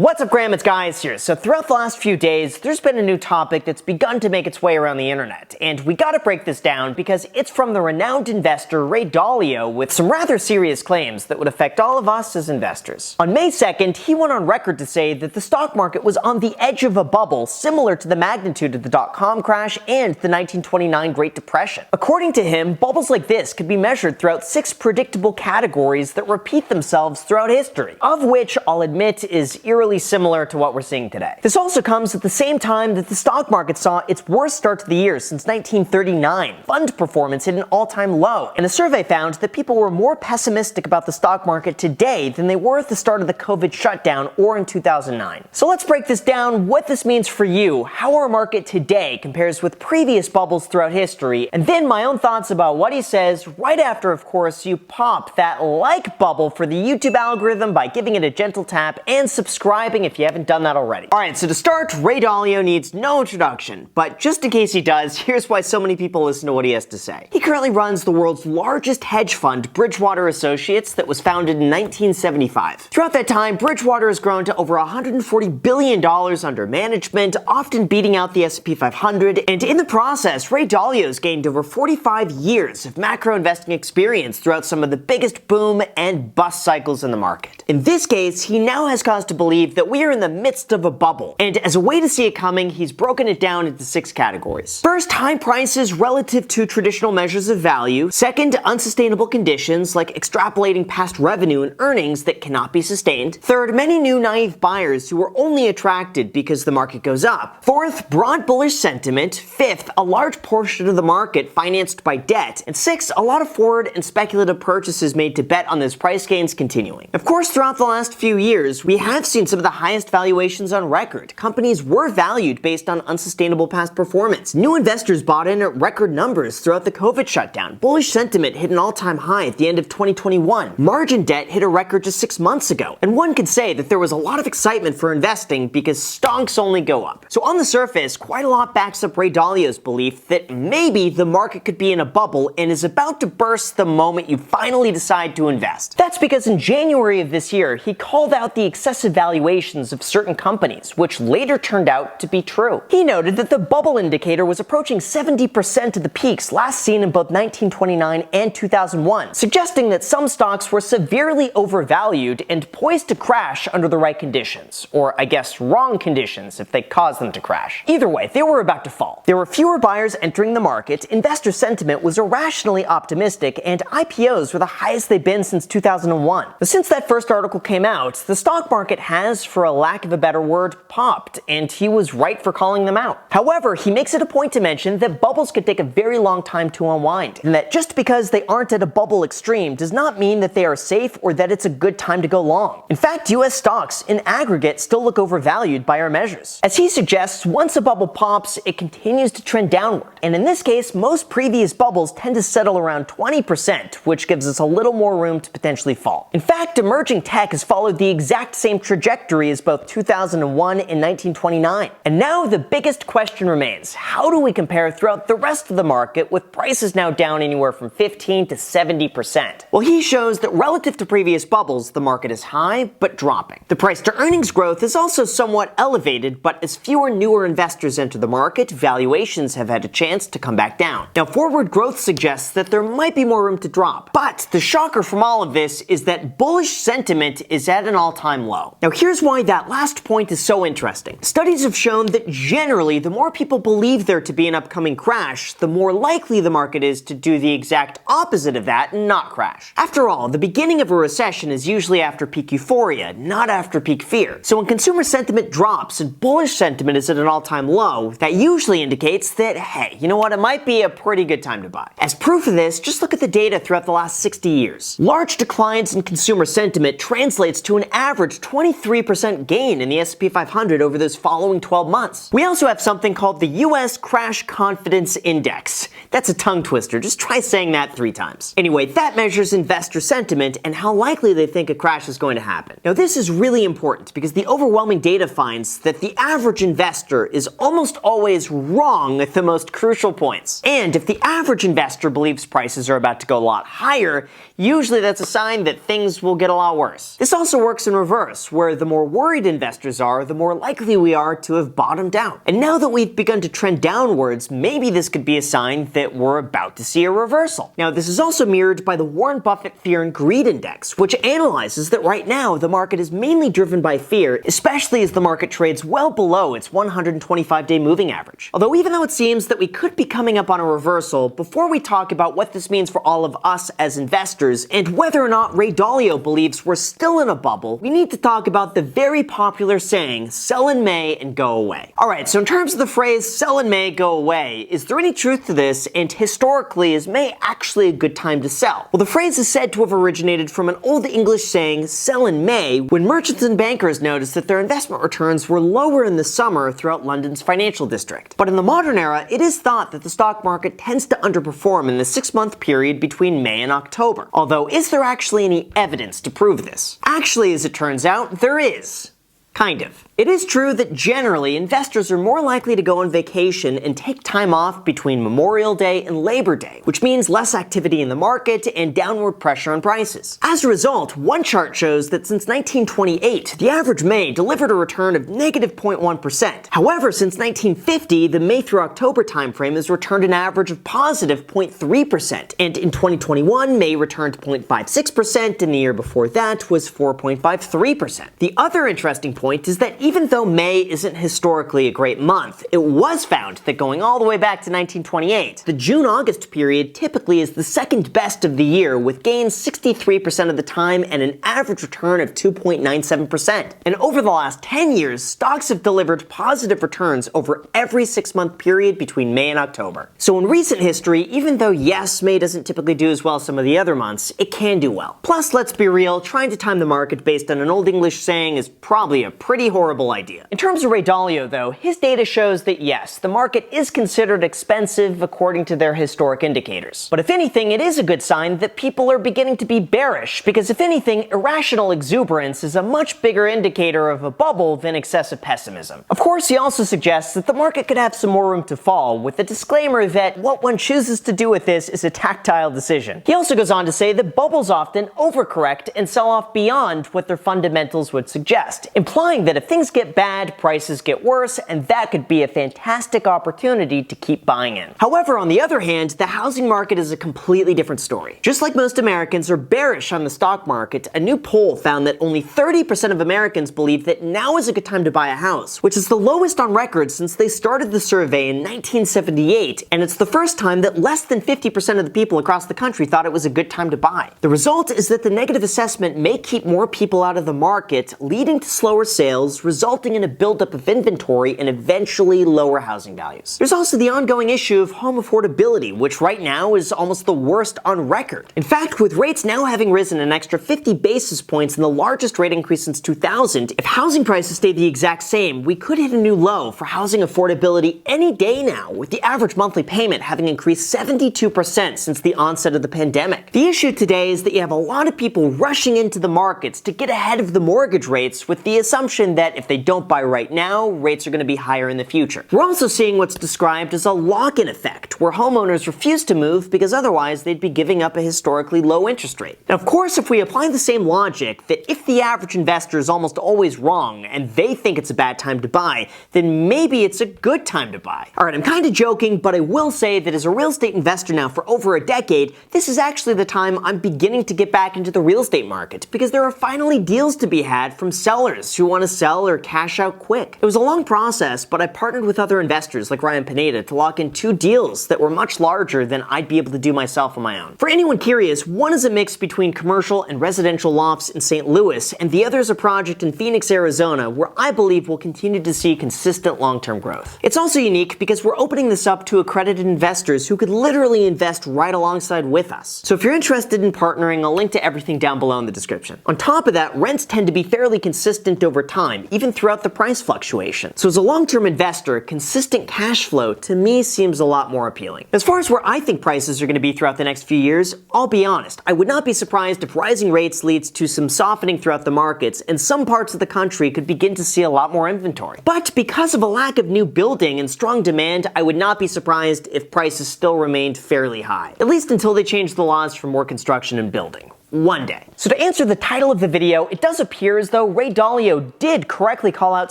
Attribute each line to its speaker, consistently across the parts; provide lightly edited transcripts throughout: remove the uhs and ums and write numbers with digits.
Speaker 1: What's up, Graham? It's Guys here. So throughout the last few days, there's been a new topic that's begun to make its way around the internet. And we gotta break this down because it's from the renowned investor Ray Dalio with some rather serious claims that would affect all of us as investors. On May 2nd, he went on record to say that the stock market was on the edge of a bubble similar to the magnitude of the dot-com crash and the 1929 Great Depression. According to him, bubbles like this could be measured throughout 6 predictable categories that repeat themselves throughout history, of which I'll admit is eerily similar to what we're seeing today. This also comes at the same time that the stock market saw its worst start to the year since 1939. Fund performance hit an all-time low, and a survey found that people were more pessimistic about the stock market today than they were at the start of the COVID shutdown or in 2009. So let's break this down, what this means for you, how our market today compares with previous bubbles throughout history, and then my own thoughts about what he says right after, of course, you pop that like bubble for the YouTube algorithm by giving it a gentle tap and subscribing if you haven't done that already. Alright, so to start, Ray Dalio needs no introduction, but just in case he does, here's why so many people listen to what he has to say. He currently runs the world's largest hedge fund, Bridgewater Associates, that was founded in 1975. Throughout that time, Bridgewater has grown to over $140 billion under management, often beating out the S&P 500, and in the process, Ray Dalio's gained over 45 years of macro investing experience throughout some of the biggest boom and bust cycles in the market. In this case, he now has cause to believe that we are in the midst of a bubble, and as a way to see it coming, he's broken it down into 6 categories. First, high prices relative to traditional measures of value. Second, unsustainable conditions like extrapolating past revenue and earnings that cannot be sustained. Third, many new naive buyers who are only attracted because the market goes up. Fourth, broad bullish sentiment. Fifth, a large portion of the market financed by debt. And sixth, a lot of forward and speculative purchases made to bet on those price gains continuing. Of course, throughout the last few years, we have seen some of the highest valuations on record. Companies were valued based on unsustainable past performance. New investors bought in at record numbers throughout the COVID shutdown. Bullish sentiment hit an all-time high at the end of 2021. Margin debt hit a record just 6 months ago. And one could say that there was a lot of excitement for investing because stocks only go up. So on the surface, quite a lot backs up Ray Dalio's belief that maybe the market could be in a bubble and is about to burst the moment you finally decide to invest. That's because in January of this year, he called out the excessive valuations of certain companies, which later turned out to be true. He noted that the bubble indicator was approaching 70% of the peaks last seen in both 1929 and 2001, suggesting that some stocks were severely overvalued and poised to crash under the right conditions, or I guess wrong conditions if they caused them to crash. Either way, they were about to fall. There were fewer buyers entering the market, investor sentiment was irrationally optimistic, and IPOs were the highest they've been since 2001. But since that first article came out, the stock market has, for a lack of a better word, popped, and he was right for calling them out. However, he makes it a point to mention that bubbles could take a very long time to unwind, and that just because they aren't at a bubble extreme does not mean that they are safe or that it's a good time to go long. In fact, US stocks in aggregate still look overvalued by our measures. As he suggests, once a bubble pops, it continues to trend downward, and in this case, most previous bubbles tend to settle around 20%, which gives us a little more room to potentially fall. In fact, emerging tech has followed the exact same trajectory as both 2001 and 1929. And now the biggest question remains, how do we compare throughout the rest of the market with prices now down anywhere from 15 to 70%? Well, he shows that relative to previous bubbles, the market is high, but dropping. The price to earnings growth is also somewhat elevated, but as fewer newer investors enter the market, valuations have had a chance to come back down. Now, forward growth suggests that there might be more room to drop, but the shocker from all of this is that bullish sentiment is at an all-time low. Now, here's why that last point is so interesting. Studies have shown that generally, the more people believe there to be an upcoming crash, the more likely the market is to do the exact opposite of that and not crash. After all, the beginning of a recession is usually after peak euphoria, not after peak fear. So when consumer sentiment drops and bullish sentiment is at an all-time low, that usually indicates that, hey, you know what, it might be a pretty good time to buy. As proof of this, just look at the data throughout the last 60 years. Large declines in consumer sentiment translates to an average 23% gain in the S&P 500 over those following 12 months. We also have something called the US Crash Confidence Index. That's a tongue twister, just try saying that 3 times. Anyway, that measures investor sentiment and how likely they think a crash is going to happen. Now, this is really important because the overwhelming data finds that the average investor is almost always wrong at the most crucial points. And if the average investor believes prices are about to go a lot higher, usually that's a sign that things will get a lot worse. This also works in reverse, where the more worried investors are, the more likely we are to have bottomed out. And now that we've begun to trend downwards, maybe this could be a sign that we're about to see a reversal. Now, this is also mirrored by the Warren Buffett Fear and Greed Index, which analyzes that right now the market is mainly driven by fear, especially as the market trades well below its 125-day moving average. Although even though it seems that we could be coming up on a reversal, before we talk about what this means for all of us as investors and whether or not Ray Dalio believes we're still in a bubble, we need to talk about the very popular saying, sell in May and go away. Alright, so in terms of the phrase sell in May, go away, is there any truth to this, and historically, is May actually a good time to sell? Well, the phrase is said to have originated from an Old English saying, sell in May, when merchants and bankers noticed that their investment returns were lower in the summer throughout London's financial district. But in the modern era, it is thought that the stock market tends to underperform in the 6-month period between May and October. Although, is there actually any evidence to prove this? Actually, as it turns out, there is. Kind of. It is true that generally, investors are more likely to go on vacation and take time off between Memorial Day and Labor Day, which means less activity in the market and downward pressure on prices. As a result, one chart shows that since 1928, the average May delivered a return of negative 0.1%. However, since 1950, the May through October timeframe has returned an average of positive 0.3%, and in 2021, May returned 0.56%, and the year before that was 4.53%. The other interesting point is that even though May isn't historically a great month, it was found that going all the way back to 1928, the June-August period typically is the second best of the year, with gains 63% of the time and an average return of 2.97%. And over the last 10 years, stocks have delivered positive returns over every 6-month period between May and October. So in recent history, even though yes, May doesn't typically do as well as some of the other months, it can do well. Plus, let's be real, trying to time the market based on an Old English saying is probably a pretty horrible idea. In terms of Ray Dalio, though, his data shows that yes, the market is considered expensive according to their historic indicators. But if anything, it is a good sign that people are beginning to be bearish, because if anything, irrational exuberance is a much bigger indicator of a bubble than excessive pessimism. Of course, he also suggests that the market could have some more room to fall, with the disclaimer that what one chooses to do with this is a tactile decision. He also goes on to say that bubbles often overcorrect and sell off beyond what their fundamentals would suggest, implying that if things get bad, prices get worse, and that could be a fantastic opportunity to keep buying in. However, on the other hand, the housing market is a completely different story. Just like most Americans are bearish on the stock market, a new poll found that only 30% of Americans believe that now is a good time to buy a house, which is the lowest on record since they started the survey in 1978, and it's the first time that less than 50% of the people across the country thought it was a good time to buy. The result is that the negative assessment may keep more people out of the market, leading to slower sales, resulting in a buildup of inventory and eventually lower housing values. There's also the ongoing issue of home affordability, which right now is almost the worst on record. In fact, with rates now having risen an extra 50 basis points in the largest rate increase since 2000, if housing prices stay the exact same, we could hit a new low for housing affordability any day now, with the average monthly payment having increased 72% since the onset of the pandemic. The issue today is that you have a lot of people rushing into the markets to get ahead of the mortgage rates with the assumption that if they don't buy right now, rates are going to be higher in the future. We're also seeing what's described as a lock-in effect, where homeowners refuse to move because otherwise they'd be giving up a historically low interest rate. Now, of course, if we apply the same logic that if the average investor is almost always wrong and they think it's a bad time to buy, then maybe it's a good time to buy. Alright, I'm kind of joking, but I will say that as a real estate investor now for over a decade, this is actually the time I'm beginning to get back into the real estate market, because there are finally deals to be had from sellers who want to sell or cash out quick. It was a long process, but I partnered with other investors like Ryan Pineda to lock in 2 deals that were much larger than I'd be able to do myself on my own. For anyone curious, one is a mix between commercial and residential lofts in St. Louis, and the other is a project in Phoenix, Arizona, where I believe we'll continue to see consistent long-term growth. It's also unique because we're opening this up to accredited investors who could literally invest right alongside with us. So if you're interested in partnering, I'll link to everything down below in the description. On top of that, rents tend to be fairly consistent over time, even throughout the price fluctuation. So as a long-term investor, consistent cash flow to me seems a lot more appealing. As far as where I think prices are going to be throughout the next few years, I'll be honest, I would not be surprised if rising rates leads to some softening throughout the markets, and some parts of the country could begin to see a lot more inventory. But because of a lack of new building and strong demand, I would not be surprised if prices still remained fairly high, at least until they change the laws for more construction and building. one day. So to answer the title of the video, it does appear as though Ray Dalio did correctly call out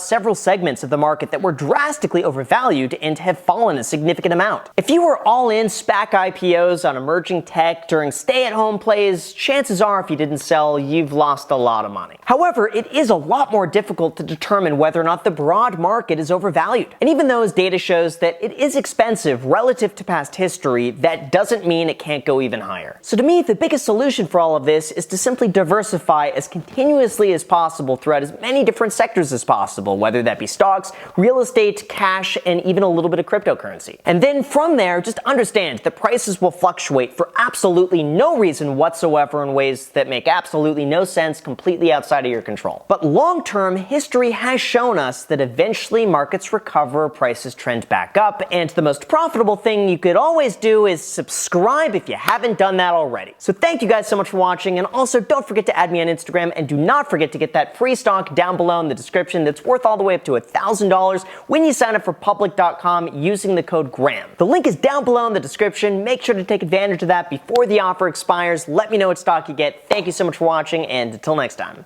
Speaker 1: several segments of the market that were drastically overvalued and have fallen a significant amount. If you were all in SPAC IPOs on emerging tech during stay-at-home plays, chances are if you didn't sell, you've lost a lot of money. However, it is a lot more difficult to determine whether or not the broad market is overvalued. And even though data shows that it is expensive relative to past history, that doesn't mean it can't go even higher. So to me, the biggest solution for all of this is to simply diversify as continuously as possible throughout as many different sectors as possible, whether that be stocks, real estate, cash, and even a little bit of cryptocurrency. And then from there, just understand that prices will fluctuate for absolutely no reason whatsoever in ways that make absolutely no sense, completely outside of your control. But long term, history has shown us that eventually markets recover, prices trend back up, and the most profitable thing you could always do is subscribe if you haven't done that already. So thank you guys so much for watching, and also don't forget to add me on Instagram, and do not forget to get that free stock down below in the description that's worth all the way up to $1,000 when you sign up for public.com using the code GRAHAM. The link is down below in the description. Make sure to take advantage of that before the offer expires. Let me know what stock you get. Thank you so much for watching, and until next time.